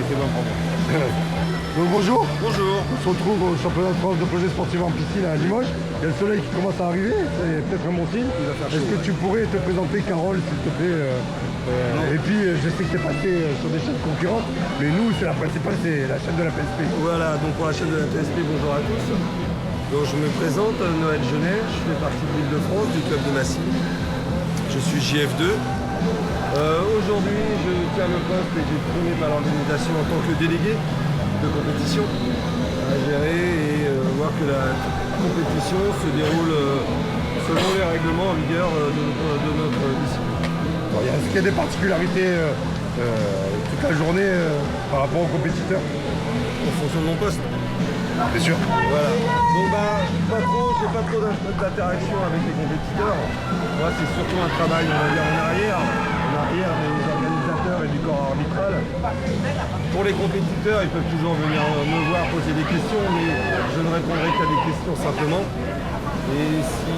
été bon pour moi. Donc bonjour. Bonjour. On se retrouve au championnat de France de plongée sportive en piscine à Limoges. Il y a le soleil qui commence à arriver, c'est peut-être un bon signe. Est-ce que tu pourrais te présenter, Carole, s'il te plaît et puis je sais que tu es passé sur des chaînes concurrentes, mais nous c'est la principale, c'est la chaîne de la PSP. Voilà, donc pour la chaîne de la PSP, bonjour à tous. Donc je me présente, Noël Genet, je fais partie de l'Île-de-France, du club de Massy. Je suis JF2. Aujourd'hui, je tiens le poste et j'ai été primé par l'organisation en tant que délégué de compétition à gérer et voir que la compétition se déroule selon les règlements en vigueur de notre discipline. Est-ce qu'il y a des particularités toute la journée par rapport aux compétiteurs? En fonction de mon poste. C'est sûr. Voilà. Donc j'ai pas trop d'interaction avec les compétiteurs. Moi c'est surtout un travail, on va dire, en arrière des organisateurs et du corps arbitral. Pour les compétiteurs, ils peuvent toujours venir me voir poser des questions, mais je ne répondrai qu'à des questions simplement. Et si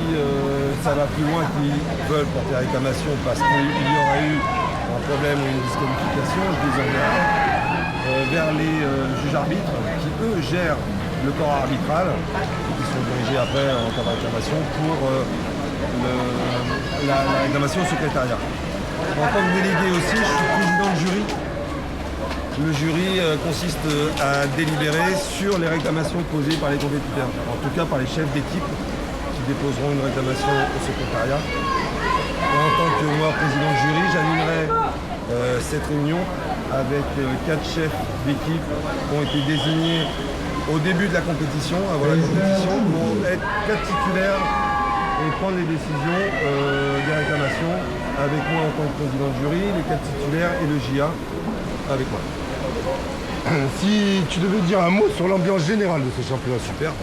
ça va plus loin qu'ils veulent porter réclamation parce qu'il y aurait eu un problème ou une disqualification, je les enverrai vers les juges arbitres qui eux gèrent le corps arbitral et qui sont dirigés après en cas de réclamation pour la réclamation au secrétariat. En tant que délégué aussi, je suis président de jury. Le jury consiste à délibérer sur les réclamations posées par les compétiteurs, en tout cas par les chefs d'équipe qui déposeront une réclamation au secrétariat. En tant que moi, président de jury, j'animerai cette réunion avec 4 chefs d'équipe qui ont été désignés au début de la compétition, avant la compétition, pour être 4 titulaires et prendre les décisions des réclamations avec moi en tant que président de jury, les 4 titulaires et le JA avec moi. Si tu devais dire un mot sur l'ambiance générale de ce championnat. Super.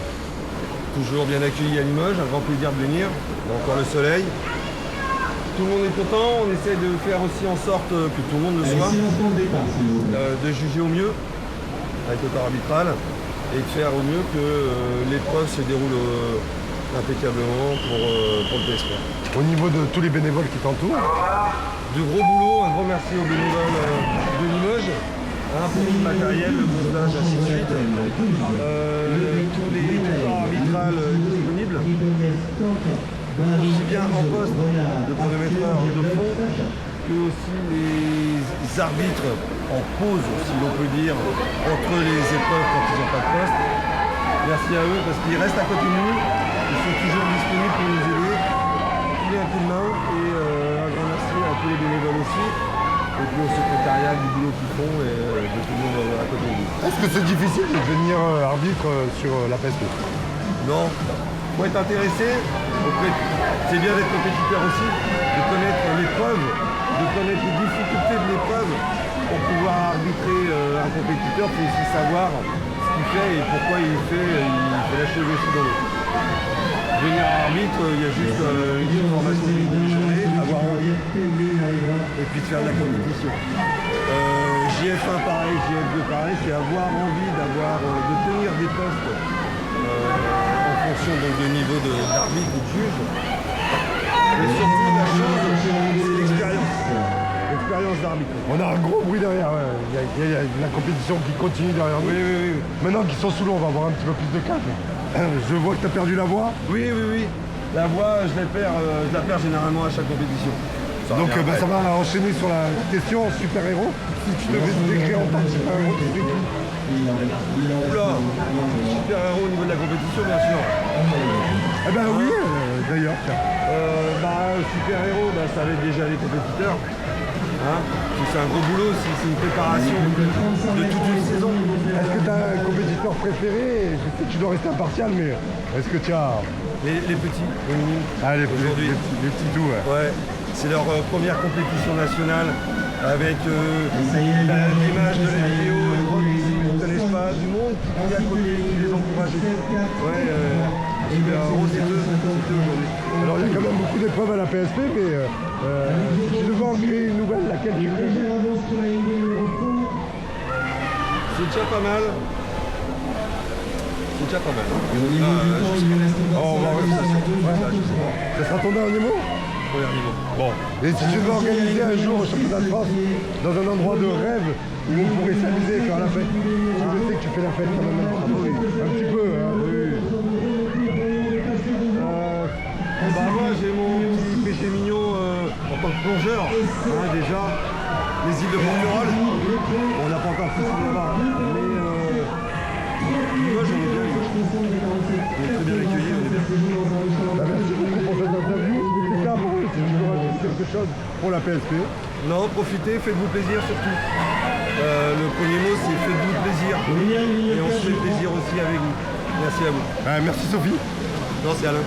Toujours bien accueilli à Limoges, un grand plaisir de venir. Encore le soleil. Tout le monde est content, on essaie de faire aussi en sorte que tout le monde le soit, de juger au mieux avec le corps arbitral et de faire au mieux que l'épreuve se déroule impeccablement pour le PSP. Au niveau de tous les bénévoles qui t'entourent, de gros boulot, un grand merci aux bénévoles de Limoges, pour le matériel, le montage, ainsi de suite, tous les corps arbitrales disponibles, aussi bien en poste de chronométreur de fond que aussi les arbitres en pause, si l'on peut dire, entre les épreuves quand ils n'ont pas de poste. Merci à eux parce qu'ils restent à côté de nous, ils sont toujours disponibles pour nous aider, filer un coup de main et un grand merci à tous les bénévoles aussi. Et puis au secrétariat du boulot qu'ils font et de tout le monde à côté de nous. Est-ce que c'est difficile de devenir arbitre sur la PSP? Non. Faut être intéressé, c'est bien d'être compétiteur aussi, de connaître l'épreuve, de connaître les difficultés de l'épreuve. Pour pouvoir arbitrer un compétiteur, il faut aussi savoir ce qu'il fait et pourquoi il fait la chose aussi dans l'autre. Devenir arbitre, il y a juste une formation d'une journée, avoir envie, et puis de faire de la compétition. JF1 pareil, JF2 pareil, c'est avoir envie de tenir des postes en fonction donc, de niveau d'arbitre ou de juge. Et surtout la chose, c'est l'expérience. L'expérience d'arbitre. On a un gros bruit derrière, il y a la compétition qui continue derrière nous. Oui. Maintenant qu'ils sont sous l'eau, on va avoir un petit peu plus de calme. Je vois que tu as perdu la voix. Oui. La voix, je la perds généralement à chaque compétition. Donc ça va enchaîner sur la question super-héros. Si tu devais te décrire en tant que super-héros, tu serais qui? Oula, super-héros au niveau de la compétition, bien sûr. Eh ben oui, d'ailleurs. Super-héros, ça va être déjà les compétiteurs. C'est un gros boulot, c'est une préparation de toute une saison. Est-ce que tu as un compétiteur préféré? Je sais que tu dois rester impartial, mais est-ce que tu as... Les petits, les petits tout, ouais. C'est leur première compétition nationale avec l'image de la vidéo, une grande musique qu'ils ne connaissent pas, du monde qui vient à côté, qui les encourage. Super-héros, c'est eux aujourd'hui. Alors il y a quand même beaucoup d'épreuves à la PSP, mais si tu devais en créer une nouvelle, laquelle tu ferais? C'est déjà pas mal. C'est déjà pas mal. Ça sera ton dernier mot? Premier niveau. Bon. Et si tu veux organiser un jour au championnat de France dans un endroit de rêve où on pourrait s'amuser et faire la fête. Je sais que tu fais la fête quand même un petit peu. Hein. Bah moi j'ai mon petit péché mignon en tant que plongeur, hein, déjà. Les îles de Porquerolles, on n'a pas encore fait là-bas, mais Limoges on est bien, on est très bien accueillis, on est bien. Bah, merci beaucoup pour cette interview. C'est ça pour eux, si tu veux rajouter quelque chose pour la PSP. Non, profitez, faites-vous plaisir surtout. Le premier mot c'est faites-vous plaisir et on se fait plaisir aussi avec vous. Merci à vous. Merci Sophie. Non, c'est Alain.